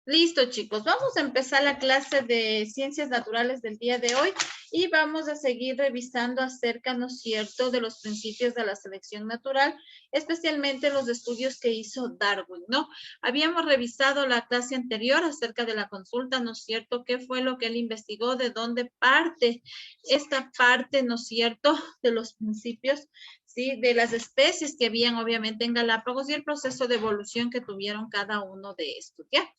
Listo, chicos. Vamos a empezar la clase de ciencias naturales del día de hoy y vamos a seguir revisando acerca, ¿no es cierto?, de los principios de la selección natural, especialmente los estudios que hizo Darwin, ¿no? Habíamos revisado la clase anterior acerca de la consulta, ¿no es cierto?, qué fue lo que él investigó, de dónde parte esta parte, ¿no es cierto?, de los principios, ¿sí?, de las especies que habían obviamente en Galápagos y el proceso de evolución que tuvieron cada uno de estos, ¿ya?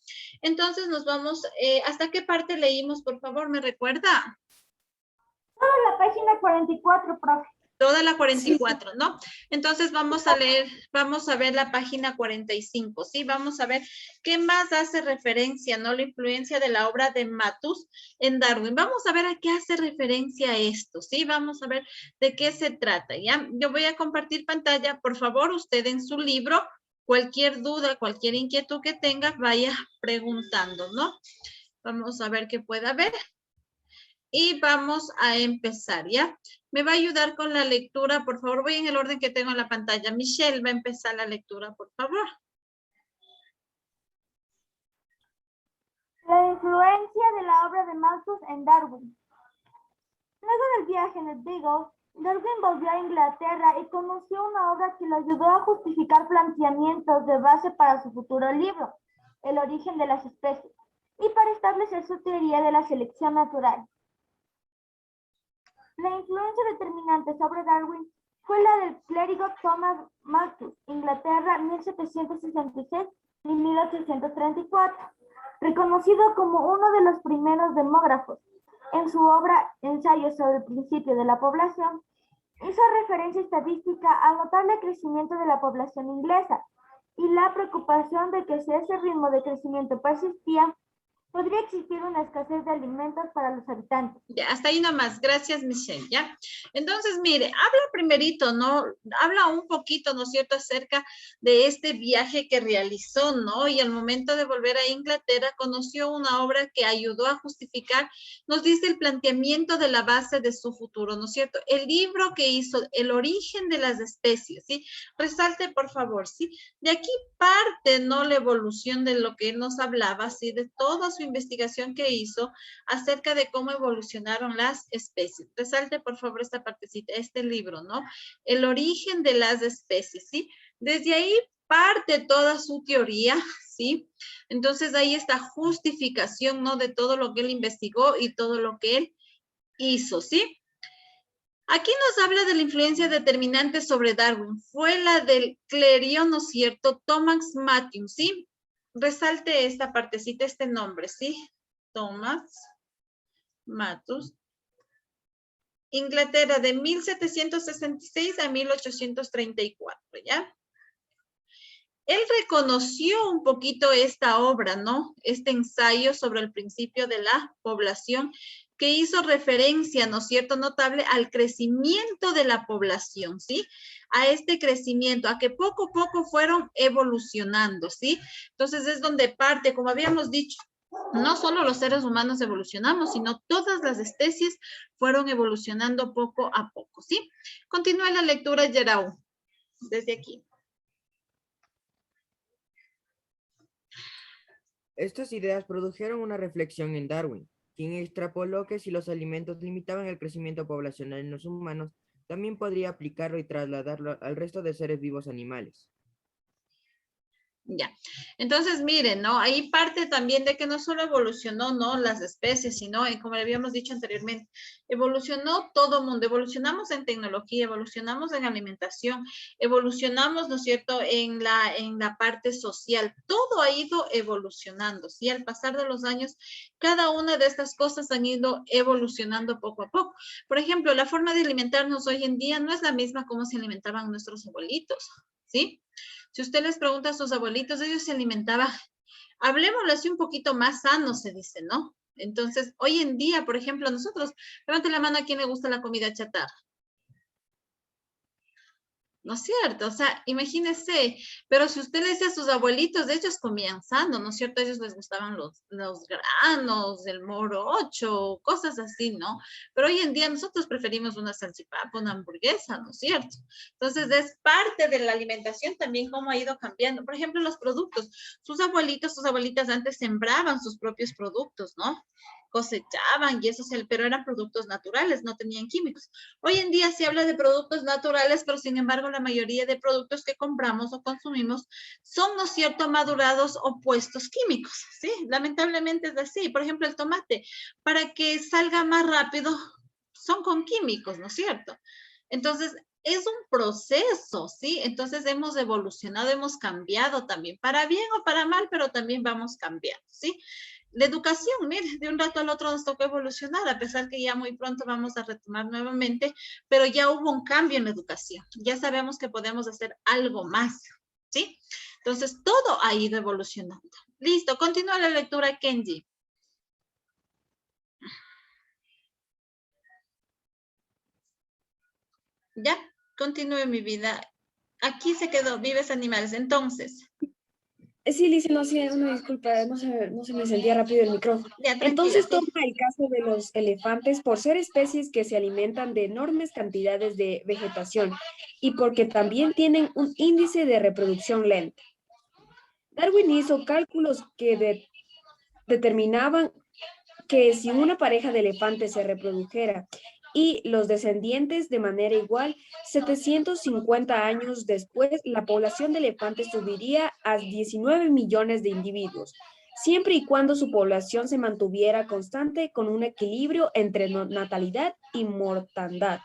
Entonces nos vamos, ¿hasta qué parte leímos, por favor? ¿Me recuerda? Toda la página 44, profe. Toda la 44, ¿no? Entonces vamos a leer, vamos a ver la página 45, ¿sí? Vamos a ver qué más hace referencia, ¿no? La influencia de la obra de Malthus en Darwin. Vamos a ver a qué hace referencia esto, ¿sí? Vamos a ver de qué se trata, ¿ya? Yo voy a compartir pantalla. Por favor, usted en su libro, cualquier duda, cualquier inquietud que tenga, vaya preguntando, ¿no? Vamos a ver qué pueda haber. Y vamos a empezar, ¿ya? Me va a ayudar con la lectura, por favor. Voy en el orden que tengo en la pantalla. Michelle va a empezar la lectura, por favor. La influencia de la obra de Malthus en Darwin. Luego del viaje en el Beagle, Darwin volvió a Inglaterra y conoció una obra que le ayudó a justificar planteamientos de base para su futuro libro, El origen de las especies, y para establecer su teoría de la selección natural. La influencia determinante sobre Darwin fue la del clérigo Thomas Malthus, Inglaterra, 1766 y 1834, reconocido como uno de los primeros demógrafos. En su obra Ensayos sobre el principio de la población, hizo referencia estadística al notable crecimiento de la población inglesa y la preocupación de que si ese ritmo de crecimiento persistía, podría existir una escasez de alimentos para los habitantes. Ya, hasta ahí nomás. Gracias, Michelle, ¿ya? Entonces, mire, habla primerito, ¿no? Habla un poquito, ¿no es cierto?, acerca de este viaje que realizó, ¿no? Y al momento de volver a Inglaterra, conoció una obra que ayudó a justificar, nos dice, el planteamiento de la base de su futuro, ¿no es cierto? El libro que hizo, El origen de las especies, ¿sí? Resalte, por favor, ¿sí? De aquí parte, ¿no?, la evolución de lo que él nos hablaba, ¿sí? De toda su investigación que hizo acerca de cómo evolucionaron las especies. Resalte, por favor, esta partecita, este libro, ¿no? El origen de las especies, ¿sí? Desde ahí parte toda su teoría, ¿sí? Entonces, ahí está justificación, ¿no?, de todo lo que él investigó y todo lo que él hizo, ¿sí? Aquí nos habla de la influencia determinante sobre Darwin. Fue la del clérigo, ¿no es cierto?, Thomas Malthus, ¿sí? Resalte esta partecita, este nombre, ¿sí? Thomas Malthus, Inglaterra, de 1766 a 1834, ¿ya? Él reconoció un poquito esta obra, ¿no? Este ensayo sobre el principio de la población, que hizo referencia, ¿no es cierto?, notable al crecimiento de la población, ¿sí? A este crecimiento, a que poco a poco fueron evolucionando, ¿sí? Entonces es donde parte, como habíamos dicho, no solo los seres humanos evolucionamos, sino todas las especies fueron evolucionando poco a poco, ¿sí? Continúa la lectura, Gerau, desde aquí. Estas ideas produjeron una reflexión en Darwin, quien extrapoló que si los alimentos limitaban el crecimiento poblacional en los humanos, también podría aplicarlo y trasladarlo al resto de seres vivos animales. Ya, entonces miren, ¿no? Ahí parte también de que no solo evolucionó, ¿no?, las especies, sino, como le habíamos dicho anteriormente, evolucionó todo mundo, evolucionamos en tecnología, evolucionamos en alimentación, evolucionamos, ¿no es cierto?, en la parte social, todo ha ido evolucionando, ¿sí? Al pasar de los años, cada una de estas cosas han ido evolucionando poco a poco. Por ejemplo, la forma de alimentarnos hoy en día no es la misma como se alimentaban nuestros abuelitos, ¿sí? Si usted les pregunta a sus abuelitos, ellos se alimentaban, hablemoslo así, un poquito más sano, se dice, ¿no? Entonces, hoy en día, por ejemplo, nosotros, levante la mano a quien le gusta la comida chatarra. ¿no es cierto? O sea, imagínese, pero si usted le dice a sus abuelitos, ellos comían sano, ¿no es cierto? A ellos les gustaban los granos, el morocho, cosas así, ¿no? Pero hoy en día nosotros preferimos una salchipapa, una hamburguesa, ¿no es cierto? Entonces es parte de la alimentación también cómo ha ido cambiando. Por ejemplo, los productos. Sus abuelitos, sus abuelitas antes sembraban sus propios productos, ¿no? Cosechaban y eso, pero eran productos naturales, no tenían químicos. Hoy en día se habla de productos naturales, pero sin embargo la mayoría de productos que compramos o consumimos son, ¿no es cierto?, madurados o puestos químicos, ¿sí? Lamentablemente es así. Por ejemplo, el tomate, para que salga más rápido, son con químicos, ¿no es cierto? Entonces, es un proceso, ¿sí? Entonces hemos evolucionado, hemos cambiado también, para bien o para mal, pero también vamos cambiando, ¿sí? La educación, mire, de un rato al otro nos tocó evolucionar, a pesar que ya muy pronto vamos a retomar nuevamente, pero ya hubo un cambio en la educación. Ya sabemos que podemos hacer algo más, ¿sí? Entonces, todo ha ido evolucionando. Listo, continúa la lectura, Kenji. Ya, continúe mi vida. Aquí se quedó, vives animales. Entonces, Sí, Lice, no sé, una disculpa, no se me encendía rápido el micrófono. ya, tranquila, Entonces sí. toma el caso de los elefantes por ser especies que se alimentan de enormes cantidades de vegetación y porque también tienen un índice de reproducción lento. Darwin hizo cálculos que determinaban que si una pareja de elefantes se reprodujera y los descendientes de manera igual, 750 años después, la población de elefantes subiría a 19 millones de individuos, siempre y cuando su población se mantuviera constante con un equilibrio entre natalidad y mortandad.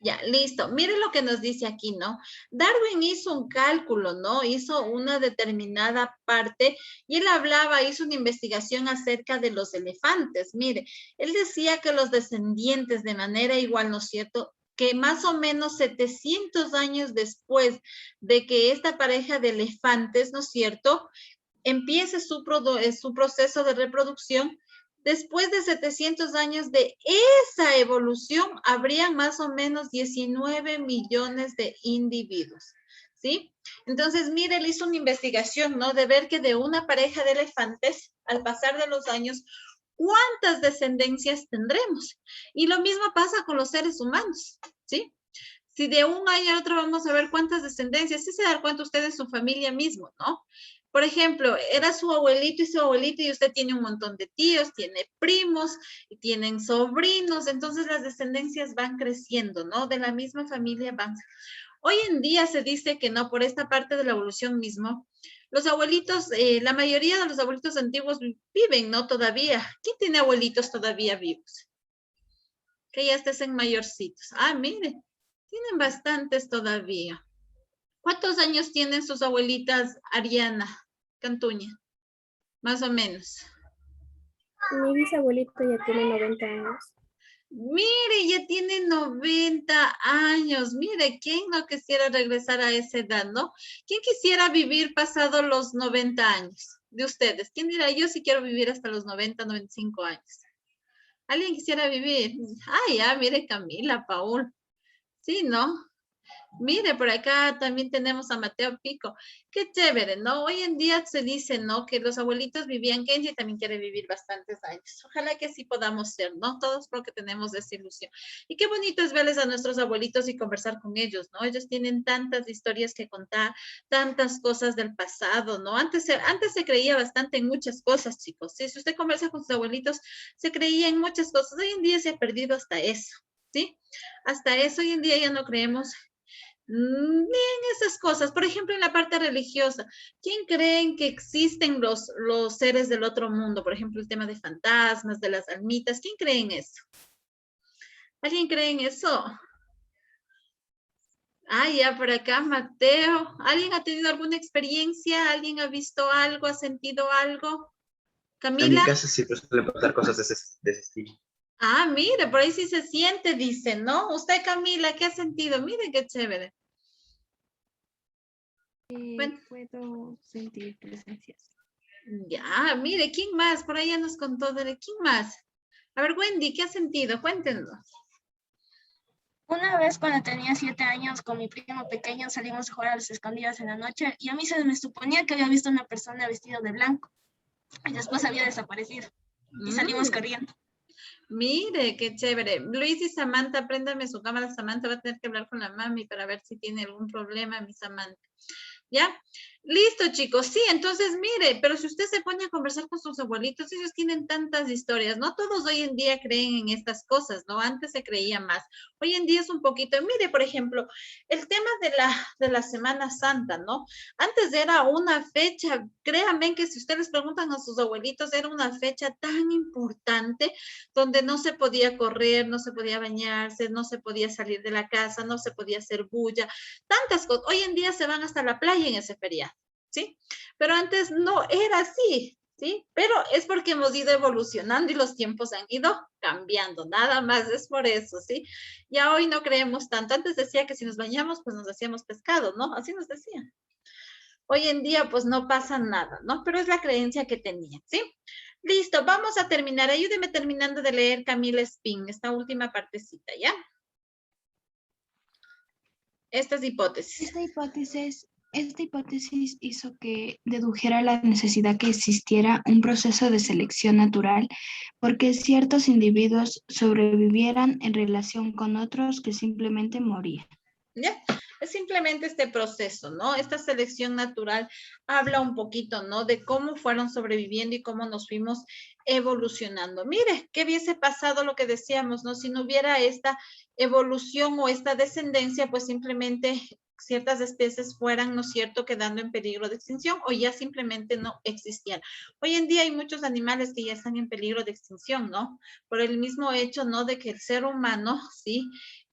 Ya, listo. Mire lo que nos dice aquí, ¿no? Darwin hizo un cálculo, ¿no? Hizo una determinada parte y él hablaba, hizo una investigación acerca de los elefantes. Mire, él decía que los descendientes de manera igual, ¿no es cierto?, que más o menos 700 años después de que esta pareja de elefantes, ¿no es cierto?, empiece su proceso de reproducción. Después de 700 años de esa evolución, habría más o menos 19 millones de individuos, ¿sí? Entonces, mire, él hizo una investigación, ¿no? De ver que de una pareja de elefantes, al pasar de los años, ¿cuántas descendencias tendremos? Y lo mismo pasa con los seres humanos, ¿sí? Si de un año a otro vamos a ver cuántas descendencias, sí se da cuenta usted en su familia mismo, ¿no? Por ejemplo, era su abuelito y usted tiene un montón de tíos, tiene primos, y tienen sobrinos, entonces las descendencias van creciendo, ¿no? De la misma familia van. Hoy en día se dice que no, por esta parte de la evolución mismo, los abuelitos, la mayoría de los abuelitos antiguos viven, ¿no? Todavía. ¿Quién tiene abuelitos todavía vivos? Que ya estén mayorcitos. Ah, mire, tienen bastantes todavía. ¿Cuántos años tienen sus abuelitas, Ariana Cantuña? Más o menos. Mi bisabuelito ya tiene 90 años. Mire, ya tiene 90 años. Mire, ¿quién no quisiera regresar a esa edad, no? ¿Quién quisiera vivir pasado los 90 años de ustedes? ¿Quién dirá, yo sí quiero vivir hasta los 90, 95 años? ¿Alguien quisiera vivir? Ah, ya, mire, Camila, Paul. Sí, ¿no? Mire, por acá también tenemos a Mateo Pico. Qué chévere, ¿no? Hoy en día se dice, ¿no?, que los abuelitos vivían, Kenji también quiere vivir bastantes años. Ojalá que así podamos ser, ¿no? Todos porque tenemos esa ilusión. Y qué bonito es verles a nuestros abuelitos y conversar con ellos, ¿no? Ellos tienen tantas historias que contar, tantas cosas del pasado, ¿no? Antes se creía bastante en muchas cosas, chicos. ¿Sí? Si usted conversa con sus abuelitos, se creía en muchas cosas. Hoy en día se ha perdido hasta eso, ¿sí? Hasta eso hoy en día ya no creemos bien esas cosas. Por ejemplo, en la parte religiosa, ¿quién creen que existen los seres del otro mundo? Por ejemplo, el tema de fantasmas, de las almitas. ¿Quién cree en eso? ¿Alguien cree en eso? Ah, ya por acá, Mateo. ¿Alguien ha tenido alguna experiencia? ¿Alguien ha visto algo? ¿Ha sentido algo? En mi ¿Camila? casa sí pues, suelen pasar cosas de ese estilo. Ah, mire, por ahí sí se siente, dice, ¿no? Usted, Camila, ¿qué ha sentido? Mire qué chévere. Bueno. Puedo sentir presencias. Ya, mire, ¿quién más? Por ahí ya nos contó, ¿quién más? A ver, Wendy, ¿qué has sentido? Cuéntenos. Una vez cuando tenía 7 años con mi primo pequeño salimos a jugar a las escondidas en la noche y a mí se me suponía que había visto una persona vestida de blanco y después había desaparecido y salimos corriendo. Mire, qué chévere. Luis y Samantha, préndame su cámara. Samantha va a tener que hablar con la mami para ver si tiene algún problema, mi Samantha. ¿Ya? Listo, chicos. Sí, entonces, mire, pero si usted se pone a conversar con sus abuelitos, ellos tienen tantas historias. No todos hoy en día creen en estas cosas, ¿no? Antes se creía más. Hoy en día es un poquito. Mire, por ejemplo, el tema de la Semana Santa, ¿no? Antes era una fecha, créanme que si ustedes preguntan a sus abuelitos, era una fecha tan importante donde no se podía correr, no se podía bañarse, no se podía salir de la casa, no se podía hacer bulla, tantas cosas. Hoy en día se van hasta la playa en ese feriado, ¿sí? Pero antes no era así, ¿sí? Pero es porque hemos ido evolucionando y los tiempos han ido cambiando, nada más es por eso, ¿sí? Ya hoy no creemos tanto. Antes decía que si nos bañamos, pues nos hacíamos pescado, ¿no? Así nos decían. Hoy en día, pues no pasa nada, ¿no? Pero es la creencia que tenían, ¿sí? Listo, vamos a terminar. Ayúdeme terminando de leer Camila Spin, esta última partecita, ¿ya? Estas hipótesis. Esta hipótesis hizo que dedujera la necesidad que existiera un proceso de selección natural porque ciertos individuos sobrevivieran en relación con otros que simplemente morían. ¿Ya? Es simplemente este proceso, ¿no? Esta selección natural habla un poquito, ¿no? De cómo fueron sobreviviendo y cómo nos fuimos evolucionando. Mire, ¿qué hubiese pasado lo que decíamos, ¿no? Si no hubiera esta evolución o esta descendencia, pues simplemente ciertas especies fueran, ¿no es cierto?, quedando en peligro de extinción o ya simplemente no existían. Hoy en día hay muchos animales que ya están en peligro de extinción, ¿no? Por el mismo hecho, ¿no?, de que el ser humano, ¿sí?,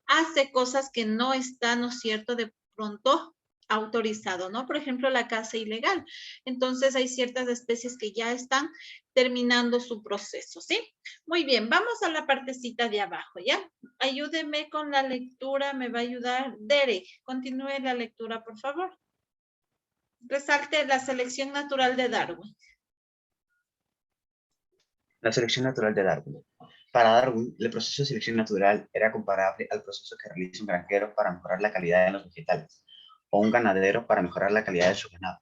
hace cosas que no están, ¿no es cierto?, de pronto autorizado, ¿no? Por ejemplo, la caza ilegal. Entonces, hay ciertas especies que ya están terminando su proceso, ¿sí? Muy bien, vamos a la partecita de abajo, ¿ya? Ayúdeme con la lectura, me va a ayudar Derek. Continúe la lectura, por favor. Resalte la selección natural de Darwin. La selección natural de Darwin. Para Darwin, el proceso de selección natural era comparable al proceso que realiza un granjero para mejorar la calidad de los vegetales o un ganadero para mejorar la calidad de su ganado,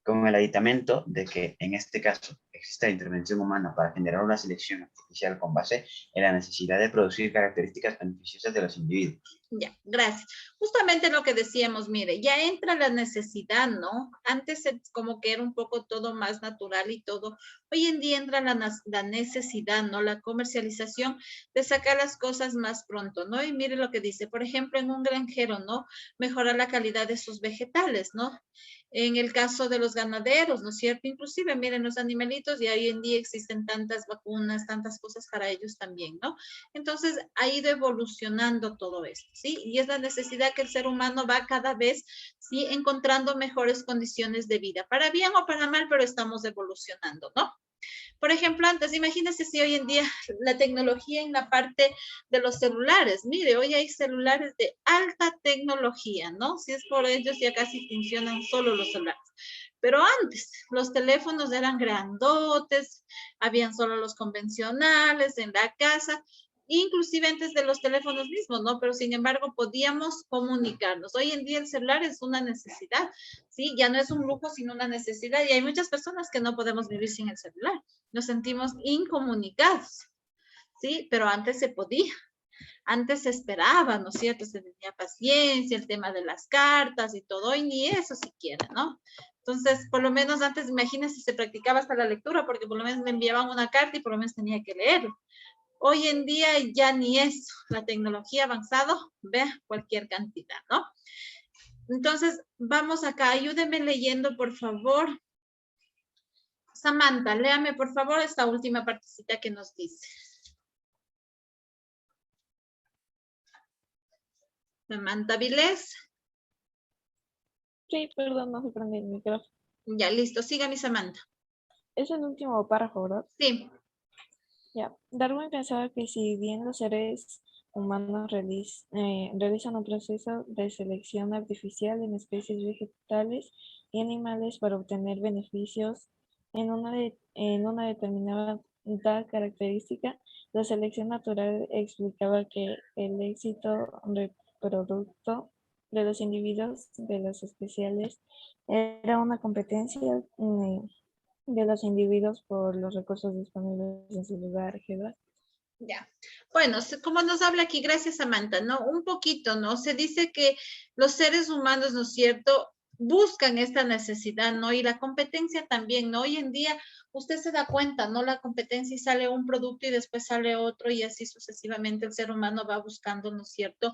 con el aditamento de que, en este caso, existe la intervención humana para generar una selección artificial con base en la necesidad de producir características beneficiosas de los individuos. Ya, gracias. Justamente lo que decíamos, mire, ya entra la necesidad, ¿no? Antes como que era un poco todo más natural y todo. Hoy en día entra la necesidad, ¿no? La comercialización de sacar las cosas más pronto, ¿no? Y mire lo que dice, por ejemplo, en un granjero, ¿no? Mejorar la calidad de sus vegetales, ¿no? En el caso de los ganaderos, ¿no es cierto? Inclusive, miren, los animalitos y hoy en día existen tantas vacunas, tantas cosas para ellos también, ¿no? Entonces, ha ido evolucionando todo esto, ¿sí? Y es la necesidad que el ser humano va cada vez, ¿sí?, encontrando mejores condiciones de vida, para bien o para mal, pero estamos evolucionando, ¿no? Por ejemplo, antes, imagínense si hoy en día la tecnología en la parte de los celulares, mire, hoy hay celulares de alta tecnología, ¿no? Si es por ellos ya casi funcionan solo los celulares. Pero antes, los teléfonos eran grandotes, habían solo los convencionales en la casa, inclusive antes de los teléfonos mismos, ¿no? Pero sin embargo podíamos comunicarnos. Hoy en día el celular es una necesidad, ¿sí? Ya no es un lujo, sino una necesidad. Y hay muchas personas que no podemos vivir sin el celular. Nos sentimos incomunicados, ¿sí? Pero antes se podía. Antes se esperaba, ¿no es cierto? Se tenía paciencia, el tema de las cartas y todo, y ni eso siquiera, ¿no? Entonces, por lo menos antes, imagínense, se practicaba hasta la lectura, porque por lo menos me enviaban una carta y por lo menos tenía que leerlo. Hoy en día ya ni eso, la tecnología ha avanzado, vea cualquier cantidad, ¿no? Entonces, vamos acá, ayúdeme leyendo, por favor. Samantha, léame, por favor, esta última partecita que nos dice. Samantha Vilés. Sí, perdón, no se prende el micrófono. Ya, listo, siga mi Samantha. Es el último párrafo, ¿verdad? Sí. Ya. Darwin pensaba que si bien los seres humanos realizan un proceso de selección artificial en especies vegetales y animales para obtener beneficios en una determinada característica, La selección natural explicaba que el éxito reproducto de los individuos de las especies era una competencia de los individuos por los recursos disponibles en su lugar geográfico. Ya. Bueno, como nos habla aquí, gracias Samantha, ¿no? Un poquito, ¿no? Se dice que los seres humanos, ¿no es cierto?, buscan esta necesidad, ¿no? Y la competencia también, ¿no? Hoy en día usted se da cuenta, ¿no? La competencia y sale un producto y después sale otro y así sucesivamente el ser humano va buscando, ¿no es cierto?,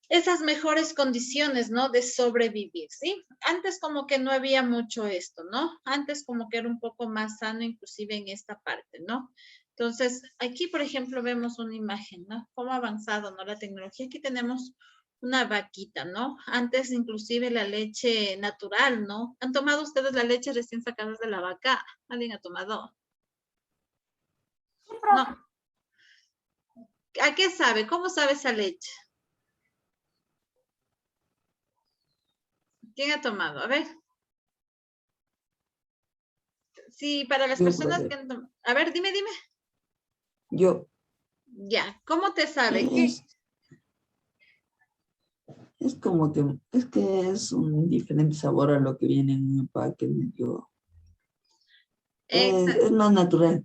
esas mejores condiciones, ¿no? De sobrevivir, ¿sí? Antes como que no había mucho esto, ¿no? Antes como que era un poco más sano inclusive en esta parte, ¿no? Entonces, aquí, por ejemplo, vemos una imagen, ¿no? Cómo ha avanzado, ¿no? La tecnología. Aquí tenemos una vaquita, ¿no? Antes, inclusive, la leche natural, ¿no? ¿Han tomado ustedes la leche recién sacada de la vaca? ¿Alguien ha tomado? No. ¿A qué sabe? ¿Cómo sabe esa leche? ¿Quién ha tomado? A ver. Sí, para las Yo, personas profe. que han tomado. A ver, dime. Yo, Ya, ¿cómo te sabe? ¿Qué? es como que es un diferente sabor a lo que viene en un empaque medio. Es no natural.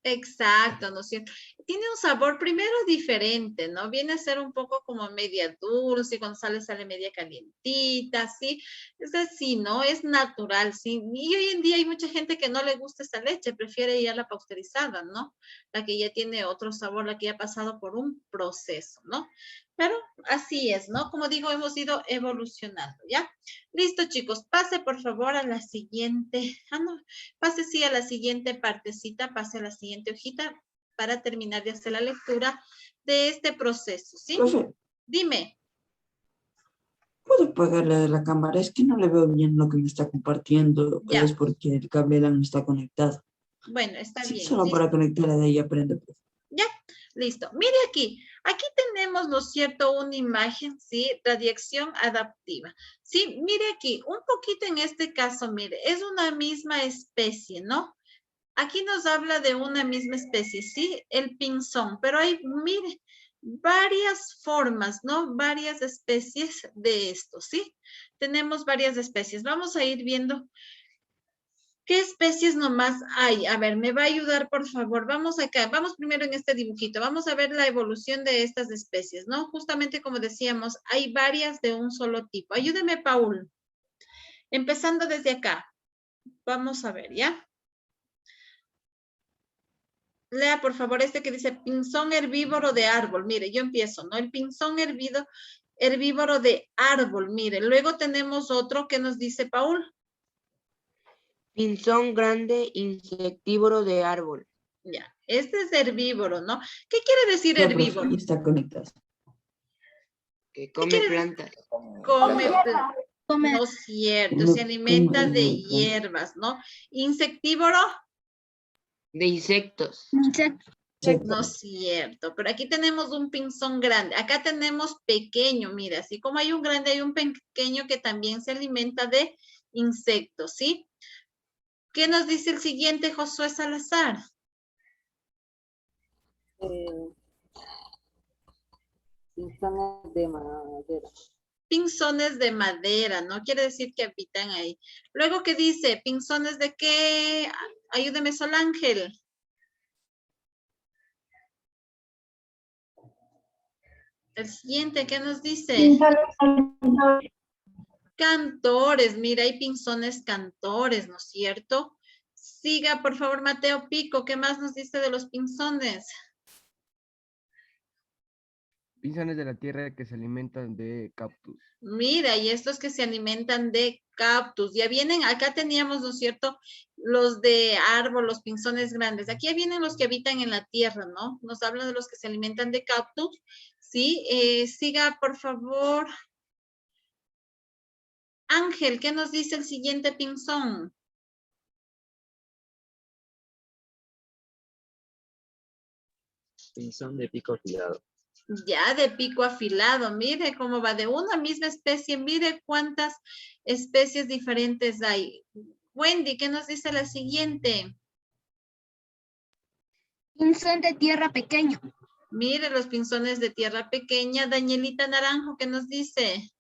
Exacto, ¿no es cierto? Tiene un sabor primero diferente, ¿no? Viene a ser un poco como media dulce, cuando sale media calientita, ¿sí? Es así, ¿no? Es natural, ¿sí? Y hoy en día hay mucha gente que no le gusta esta leche, prefiere ya la pasteurizada, ¿no? La que ya tiene otro sabor, la que ya ha pasado por un proceso, ¿no? Pero así es, ¿no? Como digo, hemos ido evolucionando, ¿ya? Listo, chicos, pase por favor a la siguiente. No, pase sí a la siguiente partecita, pase a la siguiente hojita para terminar de hacer la lectura de este proceso, ¿sí? Profe, Dime. ¿puedo apagarle de la cámara? Es que no le veo bien lo que me está compartiendo. Ya. Es porque el cable LAN no está conectado. Bueno, está Sí, bien. solo ¿Listo? para conectarla de ahí aprende, profe. Ya, listo. Mire aquí. Aquí tenemos, ¿no es cierto?, una imagen, ¿sí? Radiación adaptiva. Sí, mire aquí, un poquito en este caso, mire, es una misma especie, ¿no? Aquí nos habla de una misma especie, ¿sí? El pinzón, pero hay, mire, varias formas, ¿no? Varias especies de esto, ¿sí? Tenemos varias especies. Vamos a ir viendo qué especies nomás hay. A ver, me va a ayudar, por favor. Vamos acá, vamos primero en este dibujito. Vamos a ver la evolución de estas especies, ¿no? Justamente como decíamos, hay varias de un solo tipo. Ayúdeme, Paul. Empezando desde acá. Vamos a ver, ¿ya? Lea, por favor, este que dice pinzón herbívoro de árbol. Mire, yo empiezo, ¿no? El pinzón herbívoro de árbol. Mire, luego tenemos otro que nos dice Paul. Pinzón grande insectívoro de árbol. Ya, este es herbívoro, ¿no? ¿Qué quiere decir Ya, herbívoro? profe, ya está conectado. Que come plantas. Come, Come. no es cierto, Come- se alimenta come de plantas. hierbas, ¿no? Insectívoro, De insectos. no es cierto, pero aquí tenemos un pinzón grande. Acá tenemos pequeño, mira, así como hay un grande, hay un pequeño que también se alimenta de insectos, ¿sí? ¿Qué nos dice el siguiente, Josué Salazar? Pinzones de madera. Pinzones de madera, ¿no? Quiere decir que habitan ahí. Luego, ¿qué dice? ¿Pinzones de qué? Ayúdeme, Solángel. El siguiente, ¿qué nos dice? Cantores, mira, hay pinzones cantores, ¿no es cierto? Siga, por favor, Mateo Pico, ¿qué más nos dice de los pinzones? Pinzones de la tierra que se alimentan de cactus. Mira, y estos que se alimentan de cactus, ya vienen, acá teníamos, ¿no es cierto?, los de árbol, los pinzones grandes. Aquí vienen los que habitan en la tierra, ¿no? Nos hablan de los que se alimentan de cactus, ¿sí? Siga, por favor. Ángel, ¿qué nos dice el siguiente pinzón? Pinzón de pico afilado. Ya, de pico afilado. Mire cómo va de una misma especie. Mire cuántas especies diferentes hay. Wendy, ¿qué nos dice la siguiente? Pinzón de tierra pequeño. Mire los pinzones de tierra pequeña. Danielita Naranjo, ¿qué nos dice?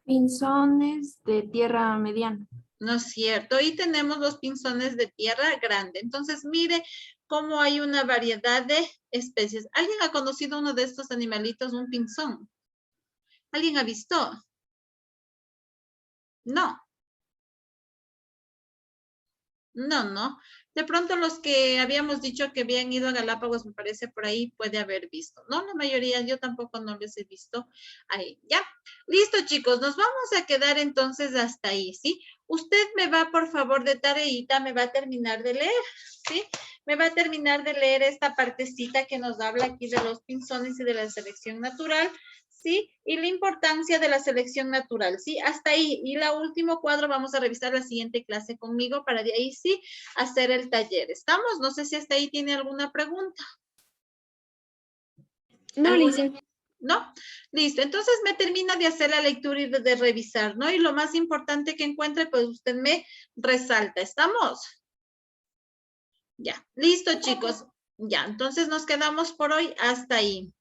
Pinzones de tierra mediana. No es cierto. Y tenemos los pinzones de tierra grande. Entonces, mire cómo hay una variedad de especies. ¿Alguien ha conocido uno de estos animalitos, un pinzón? ¿Alguien ha visto? No. No. De pronto los que habíamos dicho que habían ido a Galápagos, me parece por ahí puede haber visto. No, la mayoría, yo tampoco no les he visto ahí. Ya, listo chicos, nos vamos a quedar entonces hasta ahí, ¿sí? Usted me va, por favor, de tareita, me va a terminar de leer, ¿sí? Me va a terminar de leer esta partecita que nos habla aquí de los pinzones y de la selección natural, ¿sí? Y la importancia de la selección natural, ¿sí? Hasta ahí. Y la último cuadro vamos a revisar la siguiente clase conmigo para de ahí sí hacer el taller. ¿Estamos? No sé si hasta ahí tiene alguna pregunta. No, Lizeth. ¿No? Listo. Entonces me termina de hacer la lectura y de revisar, ¿no? Y lo más importante que encuentre, pues usted me resalta. ¿Estamos? Ya. Listo, chicos. Ya. Entonces nos quedamos por hoy hasta ahí.